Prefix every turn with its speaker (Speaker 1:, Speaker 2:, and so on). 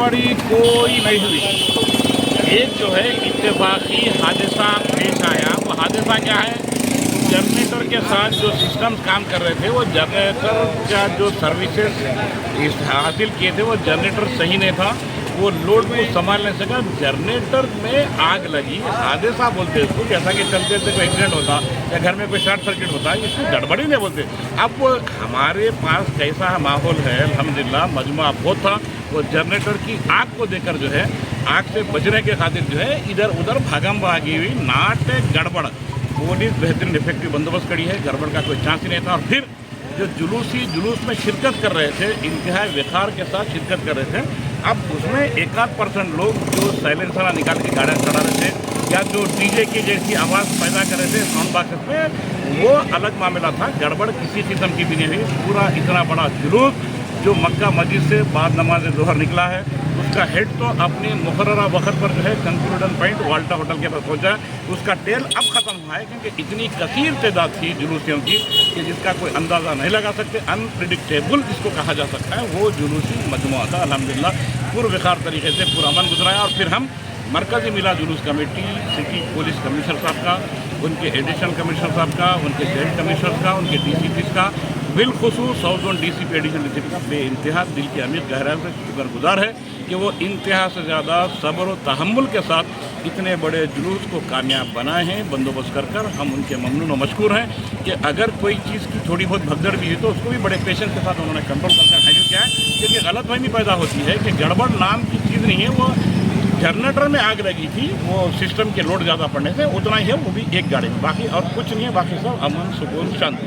Speaker 1: गड़बड़ी कोई नहीं हुई। एक जो है इत्तेफाकी हादसा पेश आया। वो हादसा क्या है, जनरेटर के साथ जो सिस्टम काम कर रहे थे, वो जनरेटर का जो सर्विसेज हासिल किए थे वो जनरेटर सही नहीं था, वो लोड को संभाल नहीं सका, जनरेटर में आग लगी। हादसा बोलते हैं इसको, जैसा कि चलते चलते कोई एक्सीडेंट होता या घर में कोई शॉर्ट सर्किट होता है, इसको गड़बड़ी नहीं बोलते। अब हमारे पास कैसा माहौल है, अल्हम्दुलिल्लाह मजमा बहुत था। वो जनरेटर की आग को देखकर जो है, आग से बचने के खातिर जो है इधर उधर भागम भागी हुई, नाट गड़बड़। पुलिस बेहतरीन इफेक्टिव बंदोबस्त करी है, गड़बड़ का कोई चांस ही नहीं था। और फिर जो जुलूस में शिरकत कर रहे थे, इंतहाई विखार के साथ शिरकत कर रहे थे, अब उसमें 1-8% लोग जो साइलेंसर निकाल के गाड़ियाँ चढ़ा रहे थे या जो डीजे की जैसी आवाज़ पैदा कर रहे थे साउंड बॉक्स में, वो अलग मामला था। गड़बड़ किसी किस्म की भी नहीं हुई। पूरा इतना बड़ा जुलूस जो मक्का मस्जिद से बाद नमाज ज़ोहर निकला है, उसका हेड तो अपने मुकर्ररा वक्त पर जो है कंक्लूजन पॉइंट वाल्टा होटल के पास पहुंचा। उसका टेल अब ख़त्म हुआ है, क्योंकि इतनी कसीर तादाद थी जुलूसियों की कि जिसका कोई अंदाज़ा नहीं लगा सकते। अनप्रिडिक्टेबल जिसको कहा जा सकता है, वो जुलूसी मजमुआ था। अल्हम्दुलिल्लाह पुरवखार तरीके से पुरअमन गुजराया। और फिर हम मरकज़ी मिला जुलूस कमेटी, सिटी पुलिस कमिश्नर साहब का, उनके एडिशनल कमिश्नर साहब का, उनके जेल कमिश्नर का, उनके DCPs का, बिलखुसूस south zone DCP additional DCP का बेइंतहा दिल की अमीर गहराई से शुक्रगुजार है कि वो इंतहा से ज़्यादा सब्र और तहम्मुल के साथ इतने बड़े जुलूस को कामयाब बनाए हैं बंदोबस्त कर। हम उनके ममनून और मशकूर हैं कि अगर कोई चीज़ की थोड़ी बहुत भगदड़ भी हुई तो उसको भी बड़े पेशेंस के साथ उन्होंने कंट्रोल करके हैंडल किया है। क्योंकि गलतफहमी पैदा होती है कि गड़बड़ नाम की चीज़ नहीं है। वो जनरेटर में आग लगी थी, वो सिस्टम के लोड ज़्यादा पड़ने से उतना ही है, वो भी एक गाड़ी में, बाकी और कुछ नहीं है। बाकी सब अमन सुकून शांति।